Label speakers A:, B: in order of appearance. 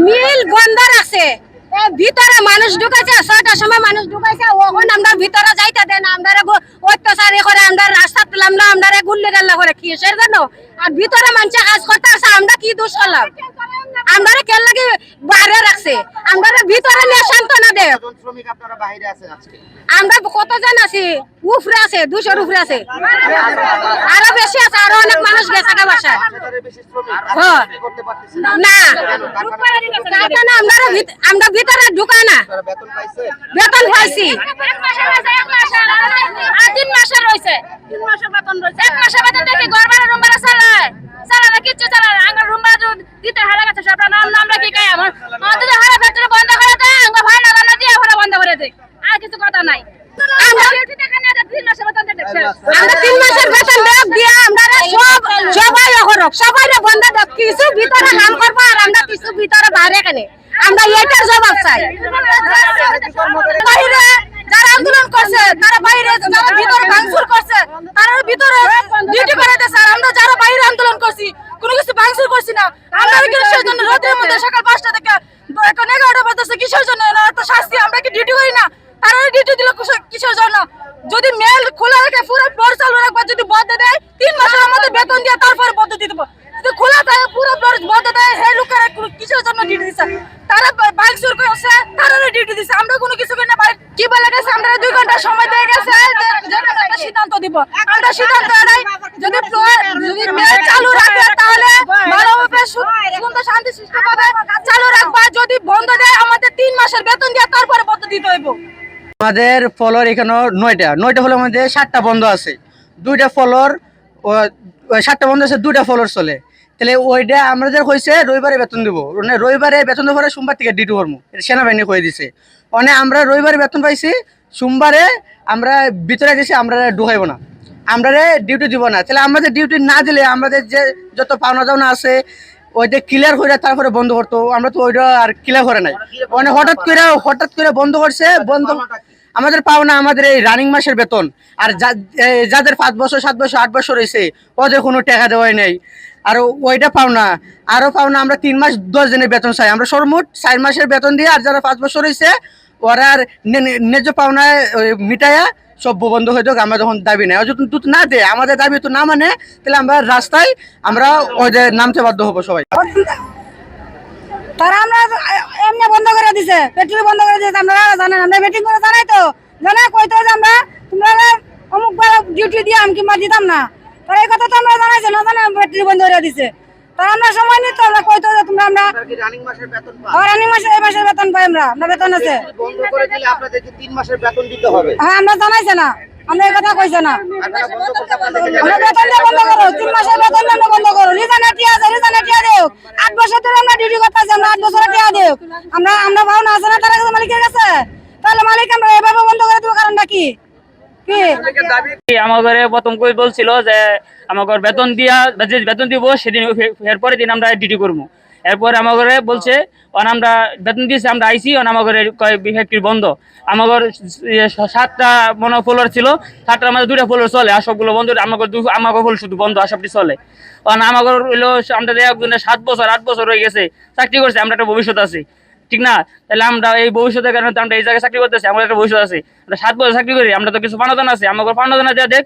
A: মিল বন্ধ আছে ভিতরে মানুষ ঢুকাইছে 6টার সময় মানুষ ঢুকাইছে ওখন আমরা ভিতরে যাইতে দেন আমরা অত্যাচার করে আমরা রাস্তা তুলাম না আমরা গুল্লি গাল্লা করে কিসের জন্য আর ভিতরে মানুষ কাজ করতে আছে আমরা কি দোষ করলাম আমরা কেন লাগে বাইরে রাখছে আমরা ভিতরে নিয়ে সান্ত্বনা দে
B: শ্রমিক আপনারা বাইরে আছেন আজকে
A: আমরা কতজন আছি উপরে আছে 200 উপরে আছে আরো বেশি আছে আরো অনেক মানুষ গেছে বাসায় না কারখানা আমরা ভিতরে ঢুকাই না বেতন পাইছি 3 মাসের রয়েছে 3 মাসের বেতন রয়েছে 1 মাসের বেতন দেখি গরবারে রুম ভাড়া চালায় কিচ্ছু চালায় না আমরা রুম ভাড়া দিতে হারা গেছে সব আমরা কি খাই আমাদের হারা বেতন বন্ধ করে দেয় আমরা ভাড়া না দিয়ে ভাড়া বন্ধ করে দেয় আর কিছু কথা নাই আমরা 3 মাসের বেতন দিয়ে আমরা সবাই বন্ধ দেব কিছু ভিতরে কাম করবো আর আমরা কিছু ভিতরে বাইরে কেন আমরা এটার জবাব চাই বাইরে যারা আন্দোলন করছে তারা বাইরে যারা ভিতরে ভাঙচুর করছে তারা ভিতরে ডিউটি করে দিয়েছে আর আমরা যারা বাইরে আন্দোলন করছি কোনো কিছু ভাঙচুর করছি না আমরা কিসের জন্য রোদের মধ্যে সকাল 5টা থেকে এখন 11টা বাজছে কিসের জন্য তো শাস্তি আমরা কি ডিউটি করি না তারা ডিউটি দিল কিসের জন্য যদি মেল খোলা রাখে পুরো ফ্লোর চালু রাখবে যদি বন্ধ দেয় 3 মাসের আমাদের বেতন দিয়ে তারপরে পদ্ধতি দেবো যদি খোলা থাকে পুরো ফ্লোর বন্ধ দেয় হে লোকেরা কিসের জন্য ডিউটি দিচ্ছে তারা ভাঙচুর করছে তারা ডিউটি দিচ্ছে আমরা কোনো কিছু করি না কি বলে গেছে আমরা 2 ঘন্টা সময় দিয়ে গেছে যে একটা সিদ্ধান্ত দিব আমরা সিদ্ধান্ত নাই যদি যদি মেল চালু রাখে তাহলে ভালোভাবে সুন্দর শান্তি সৃষ্টি হবে চালু রাখবা যদি বন্ধ দেয় আমাদের 3 মাসের বেতন দিয়ে তারপরে পদ্ধতি দিতে হইব
C: আমাদের ফলোর এখানে 9টা হলো আমাদের 7টা বন্ধ আছে 2টা ফলোর 7টা বন্ধ আছে 2টা ফলোর চলে তাহলে ওইটা আমাদের হয়েছে রবিবারে বেতন দেবো মানে রবিবারে বেতন দেবো সোমবার থেকে ডিউটি করবো সেনাবাহিনী করে দিছে মানে আমরা রবিবারে বেতন পাইছি সোমবারে আমরা ভিতরে গেছি আমরা ঢুকাইবো না আমরা ডিউটি দিব না তাহলে আমাদের ডিউটি না দিলে আমাদের যে যত পাওনা দাওনা আছে ওইটা ক্লিয়ার করে তারপরে বন্ধ করতো আমরা তো ওইটা আর ক্লিয়ার করে নাই মানে হঠাৎ করে বন্ধ করছে বন্ধ আমাদের পাওনা আমাদের এই রানিং মাসের বেতন আর যাদের 5 বছর 7 বছর 8 বছর হয়েছে ওদের কোনো টাকা দেওয়াই নেই আর ওইটা পাওনা আরো পাওনা আমরা 3 মাস 10 দিনের বেতন চাই আমরা সর্বমোট 4 মাসের বেতন দিয়ে আর যারা 5 বছর হয়েছে ওরা আর ন্যায্য পাওনায় মিটাইয়া সব বন্ধ হয়ে যাক আমরা যখন দাবি নেই যখন দুধ না দেয় আমাদের দাবি তো না মানে তাহলে আমরা রাস্তায় আমরা ওদের নামতে বাধ্য হবো সবাই
A: তারা আমরা এমনি বন্ধ করে দিছে পেট্রোল বন্ধ করে দিয়েছে আমরা জানেন আমরা মিটিং করে জানাই তো জানাই কইতো যে আমরা তোমরা অমুক বার ডিউটি দিয়ে আমি কিংবা দিতাম না তারা এই কথা তো আমরা জানাইছে না জানা পেট্রোল বন্ধ করে দিছে তারা আমরা সময় নিত আমরা কইতো যে তোমরা আমরা
B: রানিং মাসের বেতন পাই
A: রানিং মাসের এই মাসের বেতন পাই আমরা বেতন আছে
B: বন্ধ করে দিলে আপনাদেরকে 3 মাসের বেতন দিতে হবে
A: হ্যাঁ আমরা জানাইছে না আমরা এই কথা কইছে না আমরা বেতন দিয়ে বন্ধ করো 3 মাসের বেতন আমরা বন্ধ করো রিজানে টিয়া দেও 8 বছর ধরে আমরা ডিউটি করতেছি আমরা 8 বছর টিয়া দেও আমরা ভাও না আছে না তারা কাছে মালিকের কাছে তাহলে মালিক আমরা এভাবে বন্ধ করে দেব কারণটা কি
D: আমাদের প্রথম কই বলছিল যে আমাদের বেতন দিয়া যে বেতন দিব সেদিন এরপরে দিন আমরা ডিউটি করবো এরপর আমাদের বলছে আমরা বেতন দিয়েছি আমরা আইসি আমাদের ফ্যাক্টরি বন্ধ আমাদের 7টা মনে ফ্লোর ছিল 7টার মধ্যে 2টা ফ্লোর চলে আর সবগুলো বন্ধ আমাদের ফ্লোর শুধু বন্ধ আর সবটি চলে আমাদের হইলো আমরা একজনের 7 বছর 8 বছর হয়ে গেছে চাকরি করছে আমরা একটা ভবিষ্যৎ আছি ঠিক না তাহলে আমরা এই ভবিষ্যতের কারণে আমরা এই জায়গায় চাকরি করতেছি আমাদের একটা ভবিষ্যৎ আছে আমরা 7 বছর চাকরি করি আমরা তো কিছু পাওনা আছে আমাদের পাওনা দেয়া দেখ